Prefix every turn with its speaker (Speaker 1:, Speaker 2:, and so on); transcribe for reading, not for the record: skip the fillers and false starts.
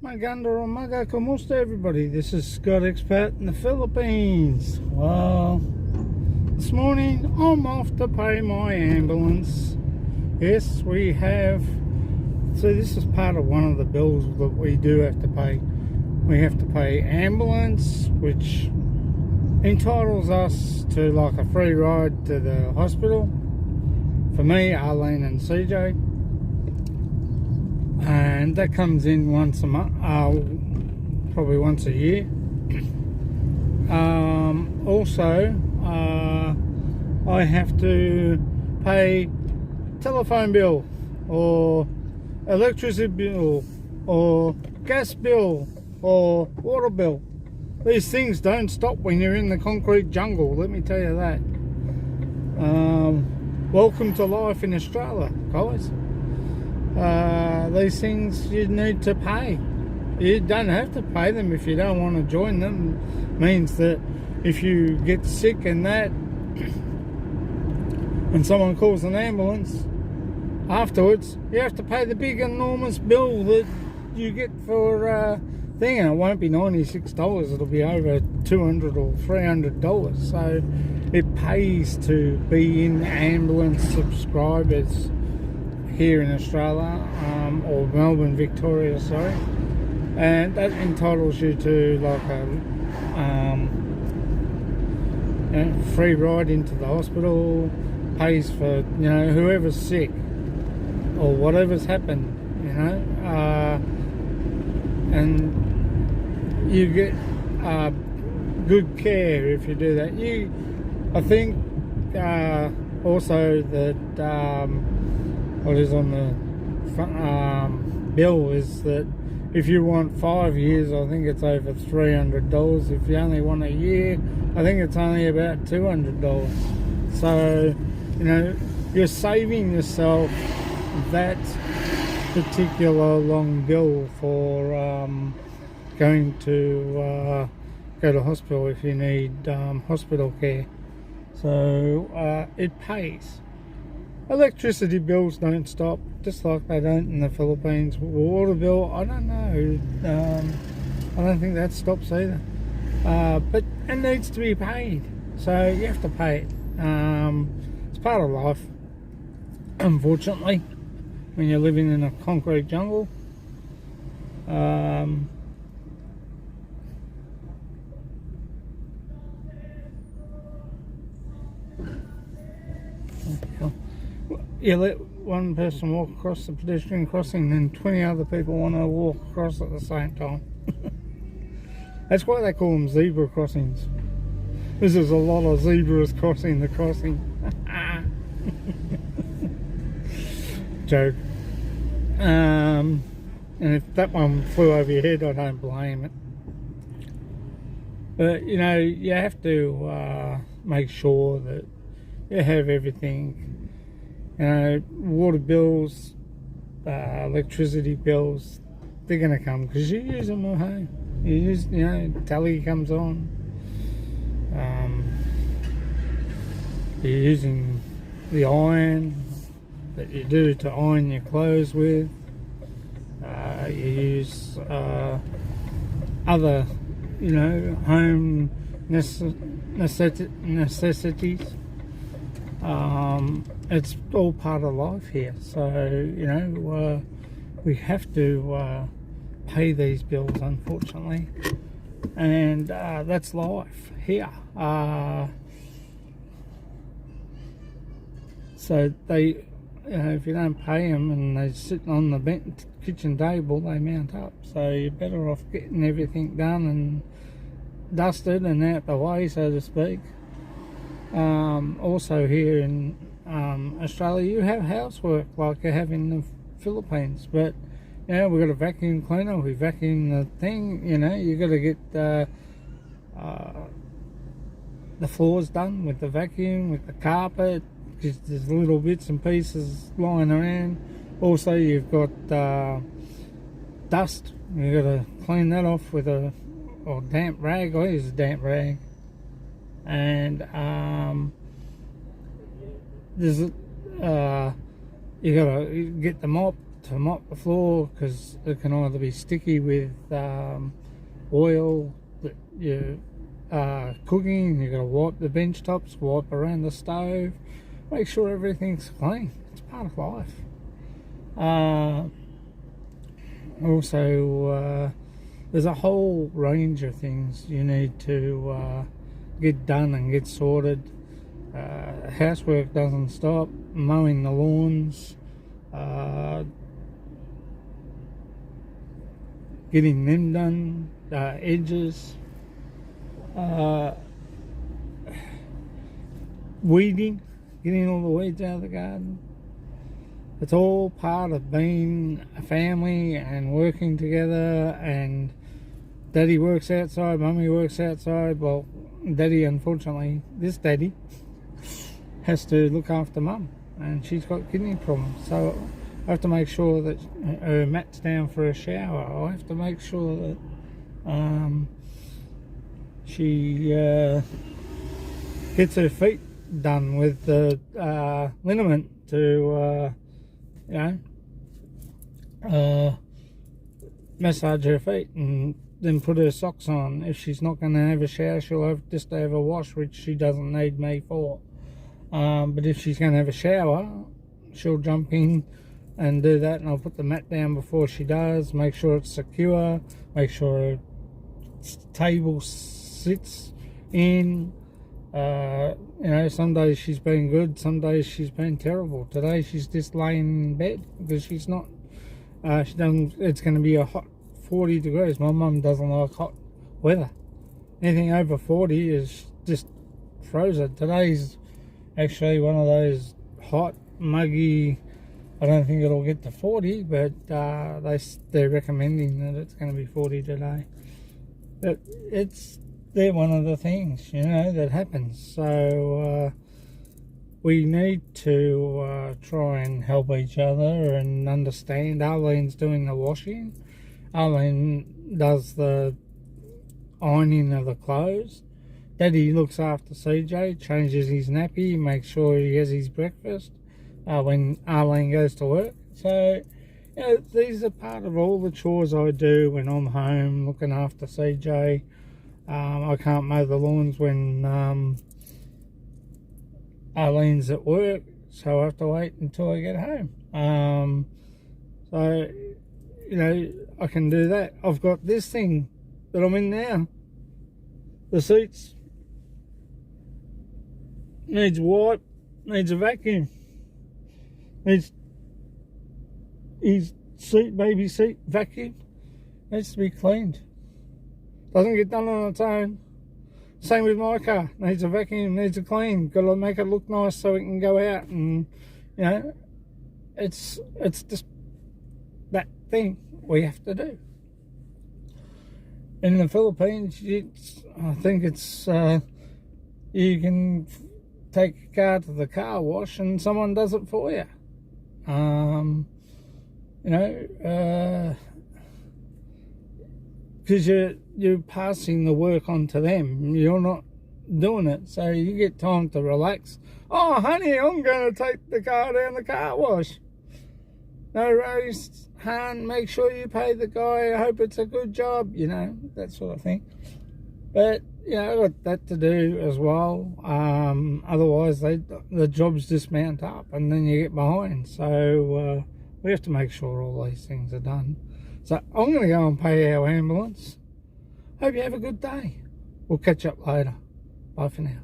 Speaker 1: Maganda or Maga, Kumusta everybody? This is Scott Expat in the Philippines. Well, this morning I'm off to pay my ambulance. Yes, we have. So this is part of one of the bills that we do have to pay. We have to pay ambulance, which entitles us to like a free ride to the hospital. For me, Arlene and CJ. And that comes in once a month, probably once a year. Also, I have to pay telephone bill or electricity bill or gas bill or water bill. These things don't stop when you're in the concrete jungle, let me tell you that. Welcome to life in Australia, guys. These things you need to pay. You don't have to pay them if you don't want to join them. It means that if you get sick and that, and someone calls an ambulance, afterwards you have to pay the big enormous bill that you get for thing, and it won't be $96, it'll be over $200 or $300. So it pays to be in ambulance subscribers here in Australia, or Melbourne, Victoria, sorry, and that entitles you to like a free ride into the hospital, pays for, you know, whoever's sick or whatever's happened, you know, and you get good care if you do that. I think also that what is on the bill is that if you want 5 years, I think it's over $300. If you only want a year, I think it's only about $200. So, you know, you're saving yourself that particular long bill for going to go to hospital if you need hospital care. So it pays. Electricity bills don't stop, just like they don't in the Philippines. Water bill, I don't know. I don't think that stops either. But it needs to be paid, so you have to pay it. It's part of life, unfortunately, when you're living in a concrete jungle. You let one person walk across the pedestrian crossing and 20 other people want to walk across at the same time. That's why they call them zebra crossings. This is a lot of zebras crossing the crossing. Joke. And if that one flew over your head, I don't blame it. But, you know, you have to make sure that you have everything. You know, water bills, electricity bills, they're going to come because you use them at home. You use, you know, tally comes on. You're using the iron that you do to iron your clothes with. You use other, you know, home necessities. It's all part of life here, so, you know, we have to pay these bills, unfortunately, and that's life here. So they, you know, if you don't pay them and they're sitting on the kitchen table, they mount up. So you're better off getting everything done and dusted and out the way, so to speak. Also here in Australia, you have housework like you have in the Philippines, but, you know, we've got a vacuum cleaner, we vacuum the thing, you know, you got to get the floors done with the vacuum, with the carpet, because there's little bits and pieces lying around. Also, you've got dust, you've got to clean that off with a damp rag. I use a damp rag. And there's you gotta get the mop, to mop the floor, because it can either be sticky with oil that you're cooking. You've got to wipe the bench tops, wipe around the stove, make sure everything's clean. It's part of life. Also, there's a whole range of things you need to get done and get sorted. Housework doesn't stop. Mowing the lawns, getting them done, edges, weeding, getting all the weeds out of the garden. It's all part of being a family and working together. And Daddy works outside, Mummy works outside. Well, Daddy, unfortunately, this Daddy has to look after Mum, and she's got kidney problems. So I have to make sure that her mat's down for a shower. I have to make sure that she gets her feet done with the liniment to massage her feet, and then put her socks on. If she's not going to have a shower, she'll just have a wash, which she doesn't need me for. But if she's going to have a shower, she'll jump in and do that, and I'll put the mat down before she does, make sure it's secure, make sure her table sits in. Some days she's been good, some days she's been terrible. Today she's just laying in bed because she's not, she doesn't, it's going to be a hot 40 degrees. My mum doesn't like hot weather. Anything over 40 is just frozen. Today's actually one of those hot, muggy, I don't think it'll get to 40, but they're recommending that it's going to be 40 today. But they're one of the things, that happens. So we need to try and help each other and understand. Arlene's doing the washing. Arlene does the ironing of the clothes. Daddy looks after CJ, changes his nappy, makes sure he has his breakfast when Arlene goes to work. So, these are part of all the chores I do when I'm home, looking after CJ. I can't mow the lawns when Arlene's at work, so I have to wait until I get home. I can do that. I've got this thing that I'm in now. The seats needs a wipe, needs a vacuum, needs his baby seat vacuum, needs to be cleaned. Doesn't get done on its own. Same with my car, needs a vacuum, needs a clean. Got to make it look nice so it can go out, and it's just that thing we have to do. In the Philippines, I think it's you can take your car to the car wash and someone does it for you. Because you're passing the work on to them. You're not doing it, so you get time to relax. Oh, honey, I'm going to take the car down the car wash. No worries, hon, make sure you pay the guy. I hope it's a good job, that sort of thing. But, I've got that to do as well. Otherwise, the jobs just mount up and then you get behind. So we have to make sure all these things are done. So I'm going to go and pay our ambulance. Hope you have a good day. We'll catch up later. Bye for now.